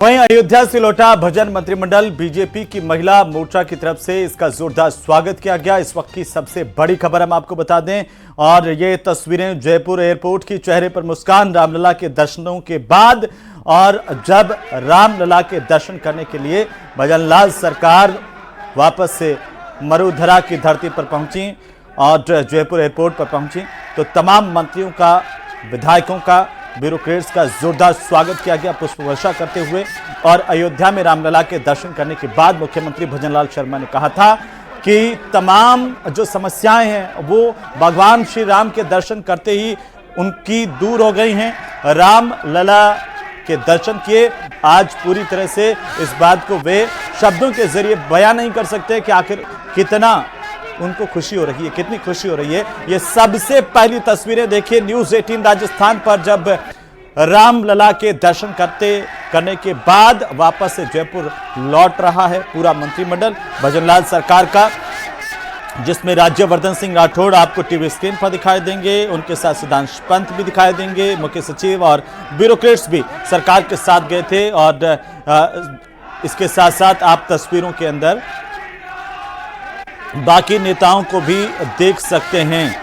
वहीं अयोध्या से लौटा भजन मंत्रिमंडल। बीजेपी की महिला मोर्चा की तरफ से इसका जोरदार स्वागत किया गया। इस वक्त की सबसे बड़ी खबर हम आपको बता दें, और ये तस्वीरें जयपुर एयरपोर्ट की, चेहरे पर मुस्कान रामलला के दर्शनों के बाद। और जब रामलला के दर्शन करने के लिए भजनलाल सरकार वापस से मरुधरा की धरती पर पहुंची और जयपुर एयरपोर्ट पर पहुंची, तो तमाम मंत्रियों का, विधायकों का, ब्यूरोक्रेट्स का जोरदार स्वागत किया गया पुष्प वर्षा करते हुए। और अयोध्या में रामलला के दर्शन करने के बाद मुख्यमंत्री भजनलाल शर्मा ने कहा था कि तमाम जो समस्याएं हैं वो भगवान श्री राम के दर्शन करते ही उनकी दूर हो गई हैं। रामलला के दर्शन किए, आज पूरी तरह से इस बात को वे शब्दों के जरिए बयान नहीं कर सकते कि आखिर कितना उनको खुशी हो रही है, कितनी खुशी हो रही है। ये सबसे पहली तस्वीरें देखिए न्यूज़ 18 राजस्थान पर, जब रामलला के दर्शन करने के बाद वापस से जयपुर लौट रहा है पूरा मंत्रिमंडल भजनलाल सरकार का, जिसमें राज्यवर्धन सिंह राठौड़ आपको टीवी स्क्रीन पर दिखाई देंगे, उनके साथ सुधांशु पंत भी दिखाई देंगे, मुख्य सचिव और ब्यूरोक्रेट्स भी सरकार के साथ गए थे। और इसके साथ साथ आप तस्वीरों के अंदर बाकी नेताओं को भी देख सकते हैं,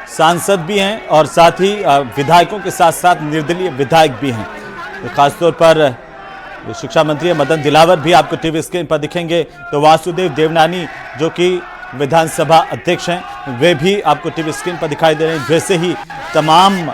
सांसद भी हैं और साथ ही विधायकों के साथ साथ निर्दलीय विधायक भी हैं। तो खासतौर पर शिक्षा मंत्री मदन दिलावर भी आपको टीवी स्क्रीन पर दिखेंगे। तो वासुदेव देवनानी जो कि विधानसभा अध्यक्ष हैं, वे भी आपको टीवी स्क्रीन पर दिखाई दे रहे हैं। जैसे ही तमाम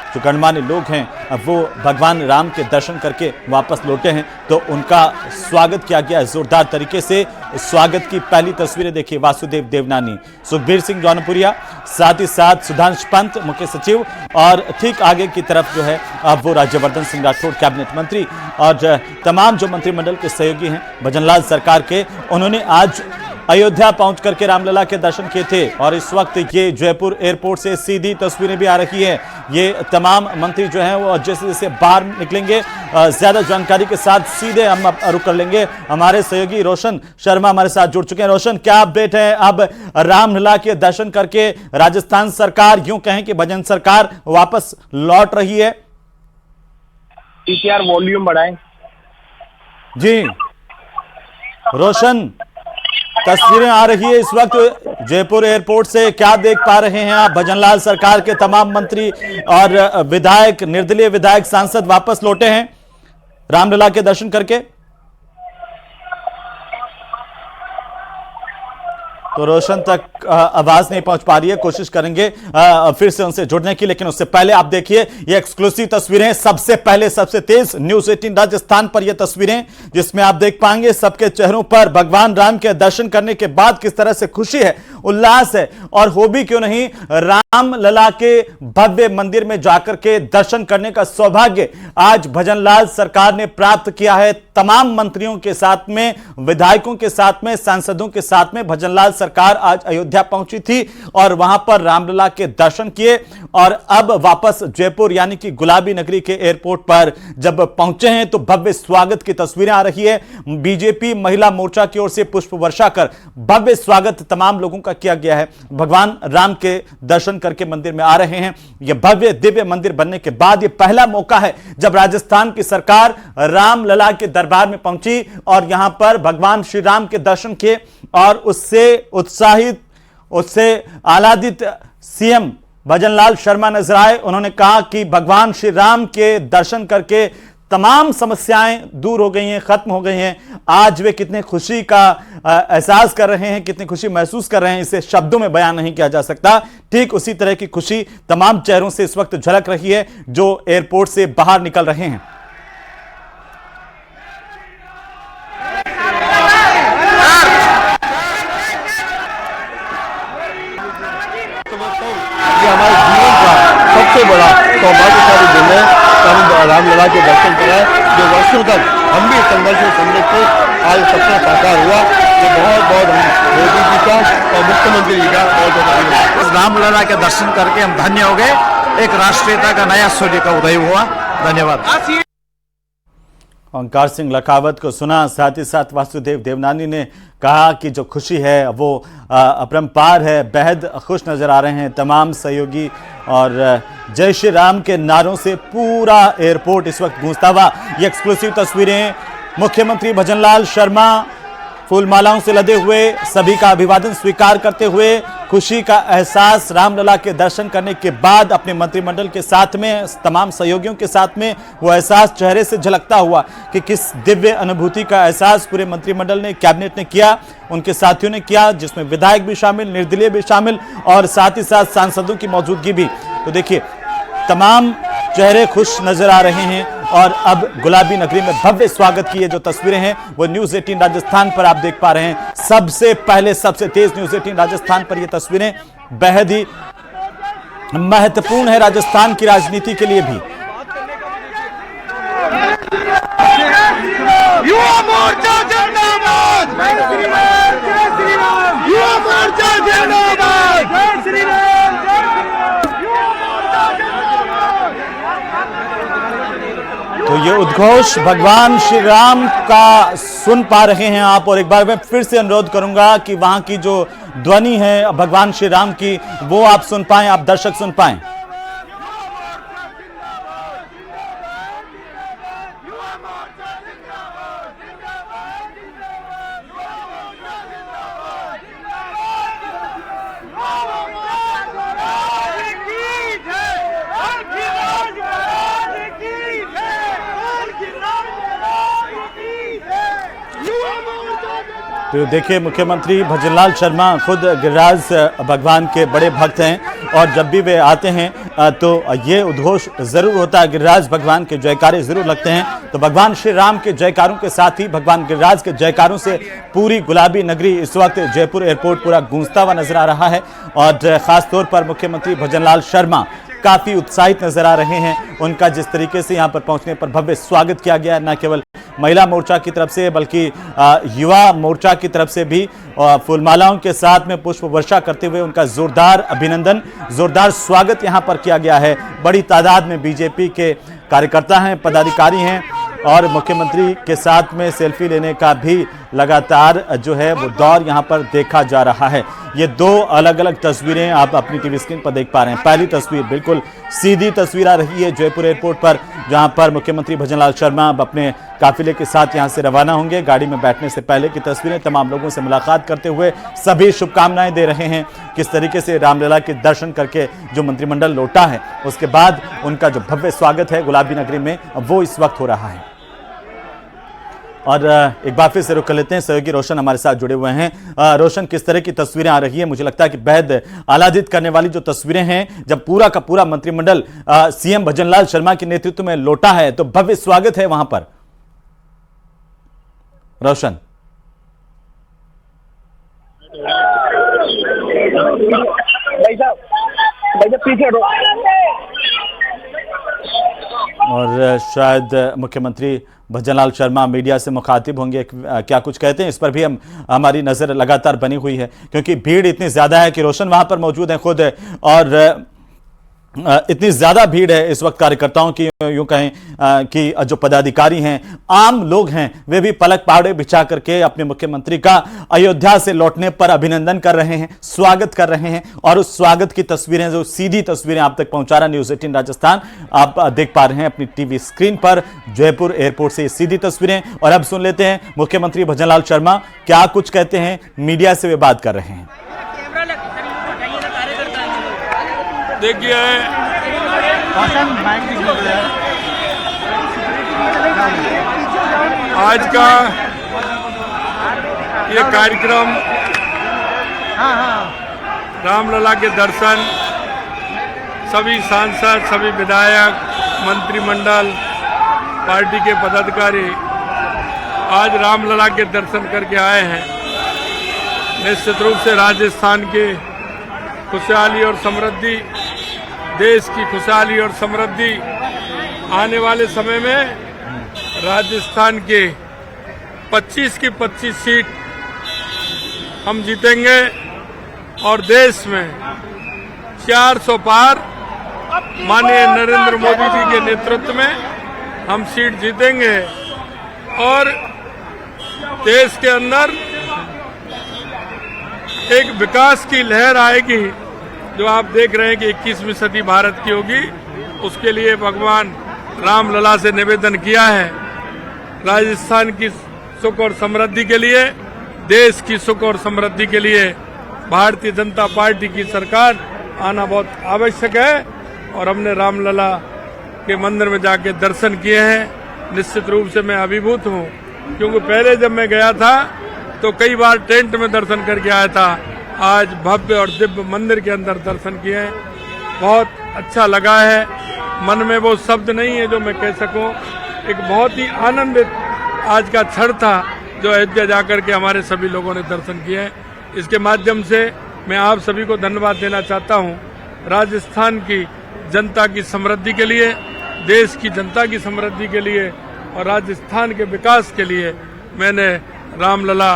जो गणमान्य लोग हैं वो भगवान राम के दर्शन करके वापस लौटे हैं, तो उनका स्वागत किया गया जोरदार तरीके से। स्वागत की पहली तस्वीरें देखिए, वासुदेव देवनानी, सुखबीर सिंह जौनपुरिया, साथ ही साथ सुधांशु पंत मुख्य सचिव, और ठीक आगे की तरफ जो है अब वो राज्यवर्धन सिंह राठौड़ कैबिनेट मंत्री, और तमाम जो मंत्रिमंडल के सहयोगी हैं भजनलाल सरकार के, उन्होंने आज अयोध्या पहुंच करके रामलला के दर्शन किए थे। और इस वक्त ये जयपुर एयरपोर्ट से सीधी तस्वीरें भी आ रही है। ये तमाम मंत्री जो हैं वो जैसे जैसे बाहर निकलेंगे, ज्यादा जानकारी के साथ सीधे हम रुक कर लेंगे। हमारे सहयोगी रोशन शर्मा हमारे साथ जुड़ चुके हैं। रोशन, क्या अपडेट है? अब रामलला के दर्शन करके राजस्थान सरकार, यूं कहें कि भजन सरकार वापस लौट रही है। पीसीआर वॉल्यूम बढ़ाएं जी रोशन, तस्वीरें आ रही है इस वक्त जयपुर एयरपोर्ट से, क्या देख पा रहे हैं आप? भजनलाल सरकार के तमाम मंत्री और विधायक, निर्दलीय विधायक, सांसद वापस लौटे हैं रामलला के दर्शन करके। तो रोशन तक आवाज नहीं पहुंच पा रही है, कोशिश करेंगे फिर से उनसे जुड़ने की, लेकिन उससे पहले आप देखिए ये एक्सक्लूसिव तस्वीरें, सबसे पहले सबसे तेज न्यूज़ 18 राजस्थान पर ये तस्वीरें, जिसमें आप देख पाएंगे सबके चेहरों पर भगवान राम के दर्शन करने के बाद किस तरह से खुशी है, उल्लास है। और हो भी क्यों नहीं, रामलला के भव्य मंदिर में जाकर के दर्शन करने का सौभाग्य आज भजनलाल सरकार ने प्राप्त किया है। तमाम मंत्रियों के साथ में, विधायकों के साथ में, सांसदों के साथ में भजनलाल सरकार आज अयोध्या पहुंची थी और वहां पर रामलला के दर्शन किए। और अब वापस जयपुर यानी कि गुलाबी नगरी के एयरपोर्ट पर जब पहुंचे हैं तो भव्य स्वागत की तस्वीरें आ रही है। बीजेपी महिला मोर्चा की ओर से पुष्प वर्षा कर भव्य स्वागत तमाम लोगों का किया गया है। भगवान राम के दर्शन करके मंदिर में आ रहे हैं। यह भव्य दिव्य मंदिर बनने के बाद यह पहला मौका है जब राजस्थान की सरकार रामलला के दरबार में पहुंची और यहां पर भगवान श्री राम के दर्शन किए। और उससे उत्साहित, उससे आह्लादित सीएम भजनलाल शर्मा नजर आए। उन्होंने कहा कि भगवान श्री राम के दर्शन करके तमाम समस्याएं दूर हो गई हैं, खत्म हो गई हैं। आज वे कितने खुशी का एहसास कर रहे हैं, कितनी खुशी महसूस कर रहे हैं, इसे शब्दों में बयान नहीं किया जा सकता। ठीक उसी तरह की खुशी तमाम चेहरों से इस वक्त झलक रही है जो एयरपोर्ट से बाहर निकल रहे हैं। हमारे जीवन का सबसे बड़ा सौभाग्यशाली दिन है कि हम रामलला के दर्शन कराए, जो वर्षों तक हम भी संघर्ष में समझे थे, आज सपना साकार हुआ। ये बहुत बहुत मोदी जी का और मुख्यमंत्री जी का बहुत बहुत रामलला के दर्शन करके हम धन्य हो गए। एक राष्ट्रीयता का नया सूर्य का उदय हुआ। धन्यवाद। ओंकार सिंह लखावत को सुना, साथ ही साथ वासुदेव देवनानी ने कहा कि जो खुशी है वो अपरंपार है, बेहद खुश नजर आ रहे हैं तमाम सहयोगी और जय श्री राम के नारों से पूरा एयरपोर्ट इस वक्त गूंजता हुआ। ये एक्सक्लूसिव तस्वीरें, मुख्यमंत्री भजनलाल शर्मा फूलमालाओं से लदे हुए सभी का अभिवादन स्वीकार करते हुए, खुशी का एहसास रामलला के दर्शन करने के बाद अपने मंत्रिमंडल के साथ में, तमाम सहयोगियों के साथ में वो एहसास चेहरे से झलकता हुआ कि किस दिव्य अनुभूति का एहसास पूरे मंत्रिमंडल ने, कैबिनेट ने किया, उनके साथियों ने किया, जिसमें विधायक भी शामिल, निर्दलीय भी शामिल और साथ ही साथ सांसदों की मौजूदगी भी। तो देखिए तमाम चेहरे खुश नजर आ रहे हैं और अब गुलाबी नगरी में भव्य स्वागत की ये जो तस्वीरें हैं वो न्यूज 18 राजस्थान पर आप देख पा रहे हैं। सबसे पहले सबसे तेज न्यूज 18 राजस्थान पर ये तस्वीरें बेहद ही महत्वपूर्ण है राजस्थान की राजनीति के लिए भी। युवा मोर्चा जिंदाबाद, युवा मोर्चा जिंदाबाद। तो ये उद्घोष भगवान श्री राम का सुन पा रहे हैं आप, और एक बार मैं फिर से अनुरोध करूंगा कि वहां की जो ध्वनि है भगवान श्री राम की वो आप सुन पाएं, आप दर्शक सुन पाएं। तो देखिए मुख्यमंत्री भजनलाल शर्मा खुद गिरिराज भगवान के बड़े भक्त हैं और जब भी वे आते हैं तो ये उद्घोष जरूर होता है, गिरिराज भगवान के जयकारे जरूर लगते हैं। तो भगवान श्री राम के जयकारों के साथ ही भगवान गिरिराज के जयकारों से पूरी गुलाबी नगरी इस वक्त जयपुर एयरपोर्ट पूरा गूंजता हुआ नजर आ रहा है और खास तौर पर मुख्यमंत्री भजनलाल शर्मा काफी उत्साहित नजर आ रहे हैं। उनका जिस तरीके से यहाँ पर पहुंचने पर भव्य स्वागत किया गया, न केवल महिला मोर्चा की तरफ से बल्कि युवा मोर्चा की तरफ से भी फूलमालाओं के साथ में पुष्प वर्षा करते हुए उनका जोरदार अभिनंदन, जोरदार स्वागत यहाँ पर किया गया है। बड़ी तादाद में बीजेपी के कार्यकर्ता हैं, पदाधिकारी हैं और मुख्यमंत्री के साथ में सेल्फी लेने का भी लगातार जो है वो दौर यहाँ पर देखा जा रहा है। ये दो अलग अलग तस्वीरें आप अपनी टीवी स्क्रीन पर देख पा रहे हैं। पहली तस्वीर बिल्कुल सीधी तस्वीर आ रही है जयपुर एयरपोर्ट पर, जहां पर मुख्यमंत्री भजनलाल शर्मा अब अपने काफिले के साथ यहां से रवाना होंगे। गाड़ी में बैठने से पहले की तस्वीरें, तमाम लोगों से मुलाकात करते हुए सभी शुभकामनाएं दे रहे हैं। किस तरीके से रामलला के दर्शन करके जो मंत्रिमंडल लौटा है उसके बाद उनका जो भव्य स्वागत है गुलाबी नगरी में वो इस वक्त हो रहा है। और एक बार फिर से रुक कर लेते हैं, सहयोगी रोशन हमारे साथ जुड़े हुए हैं। रोशन, किस तरह की तस्वीरें आ रही है? मुझे लगता है कि बेहद आह्लादित करने वाली जो तस्वीरें हैं, जब पूरा का पूरा मंत्रिमंडल सीएम भजनलाल शर्मा के नेतृत्व में लौटा है तो भव्य स्वागत है वहां पर। रोशन भाई साहब पीछे और शायद मुख्यमंत्री भजनलाल शर्मा मीडिया से मुखातिब होंगे, क्या कुछ कहते हैं इस पर भी हमारी नजर लगातार बनी हुई है, क्योंकि भीड़ इतनी ज्यादा है कि रोशन वहां पर मौजूद है खुद और इतनी ज्यादा भीड़ है इस वक्त कार्यकर्ताओं की, यूं कहें कि जो पदाधिकारी हैं, आम लोग हैं, वे भी पलक पहाड़े बिछा करके अपने मुख्यमंत्री का अयोध्या से लौटने पर अभिनंदन कर रहे हैं, स्वागत कर रहे हैं। और उस स्वागत की तस्वीरें, जो सीधी तस्वीरें आप तक पहुंचा रहा न्यूज 18 राजस्थान, आप देख पा रहे हैं अपनी टीवी स्क्रीन पर जयपुर एयरपोर्ट से सीधी तस्वीरें। और अब सुन लेते हैं मुख्यमंत्री भजनलाल शर्मा क्या कुछ कहते हैं, मीडिया से वे बात कर रहे हैं। देखिए, आज का ये कार्यक्रम रामलला के दर्शन, सभी सांसद, सभी विधायक, मंत्रिमंडल, पार्टी के पदाधिकारी आज रामलला के दर्शन करके आए हैं। निश्चित रूप से राजस्थान की खुशहाली और समृद्धि, देश की खुशहाली और समृद्धि आने वाले समय में राजस्थान के 25 की 25 सीट हम जीतेंगे और देश में 400 पार माननीय नरेंद्र मोदी जी के नेतृत्व में हम सीट जीतेंगे। और देश के अंदर एक विकास की लहर आएगी जो आप देख रहे हैं कि 21वीं सदी भारत की होगी। उसके लिए भगवान रामलला से निवेदन किया है। राजस्थान की सुख और समृद्धि के लिए, देश की सुख और समृद्धि के लिए भारतीय जनता पार्टी की सरकार आना बहुत आवश्यक है और हमने रामलला के मंदिर में जाके दर्शन किए हैं। निश्चित रूप से मैं अभिभूत हूँ, क्योंकि पहले जब मैं गया था तो कई बार टेंट में दर्शन करके आया था। आज भव्य और दिव्य मंदिर के अंदर दर्शन किए हैं, बहुत अच्छा लगा है। मन में वो शब्द नहीं है जो मैं कह सकूं। एक बहुत ही आनंदित आज का क्षण था जो अयोध्या जाकर के हमारे सभी लोगों ने दर्शन किए हैं। इसके माध्यम से मैं आप सभी को धन्यवाद देना चाहता हूं। राजस्थान की जनता की समृद्धि के लिए, देश की जनता की समृद्धि के लिए और राजस्थान के विकास के लिए मैंने रामलला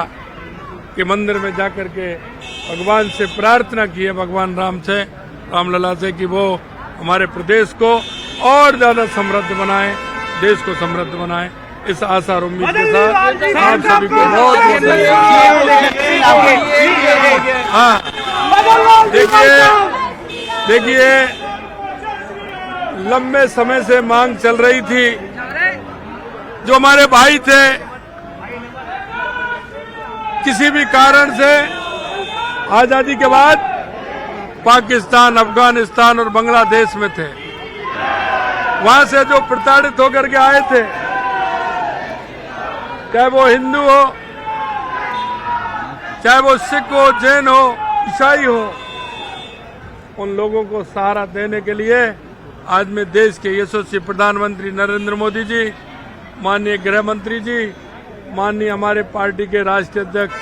के मंदिर में जाकर के भगवान से प्रार्थना की है, भगवान रामलला से कि वो हमारे प्रदेश को और ज्यादा समृद्ध बनाए, देश को समृद्ध बनाए। इस आशा और उम्मीद के साथ आप सभी को बहुत बहुत हाँ, देखिए लंबे समय से मांग चल रही थी। जो हमारे भाई थे किसी भी कारण से आजादी के बाद पाकिस्तान, अफगानिस्तान और बांग्लादेश में थे, वहां से जो प्रताड़ित होकर के आए थे, चाहे वो हिंदू हो, चाहे वो सिख हो, जैन हो, ईसाई हो, उन लोगों को सहारा देने के लिए आज मैं देश के यशस्वी प्रधानमंत्री नरेंद्र मोदी जी, माननीय गृह मंत्री जी, माननीय हमारे पार्टी के राष्ट्रीय अध्यक्ष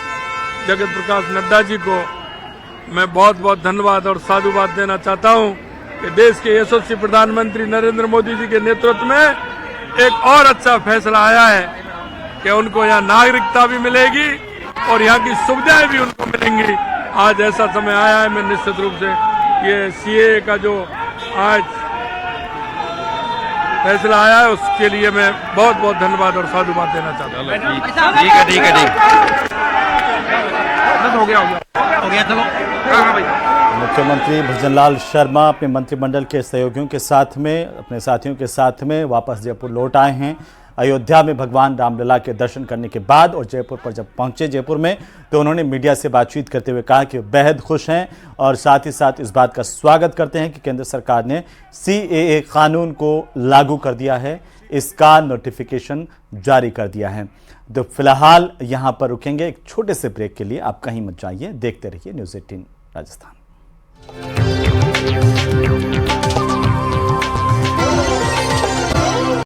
जगत प्रकाश नड्डा जी को मैं बहुत बहुत धन्यवाद और साधुवाद देना चाहता हूं कि देश के यशस्वी प्रधानमंत्री नरेंद्र मोदी जी के नेतृत्व में एक और अच्छा फैसला आया है कि उनको यहाँ नागरिकता भी मिलेगी और यहाँ की सुविधाएं भी उनको मिलेंगी। आज ऐसा समय आया है, मैं निश्चित रूप से ये सीएए का जो आज फैसला आया है उसके लिए मैं बहुत बहुत धन्यवाद और साधुवाद देना चाहता हूँ। ठीक है हो गया चलो। मुख्यमंत्री भजनलाल शर्मा अपने मंत्रिमंडल के सहयोगियों के साथ में, अपने साथियों के साथ में वापस जयपुर लौट आए हैं। अयोध्या में भगवान रामलला के दर्शन करने के बाद और जयपुर पर जब पहुंचे जयपुर में, तो उन्होंने मीडिया से बातचीत करते हुए कहा कि बेहद खुश हैं और साथ ही साथ इस बात का स्वागत करते हैं कि केंद्र सरकार ने सीएए कानून को लागू कर दिया है, इसका नोटिफिकेशन जारी कर दिया है। तो फिलहाल यहां पर रुकेंगे एक छोटे से ब्रेक के लिए, आप कहीं मत जाइए, देखते रहिए न्यूज़ 18 राजस्थान।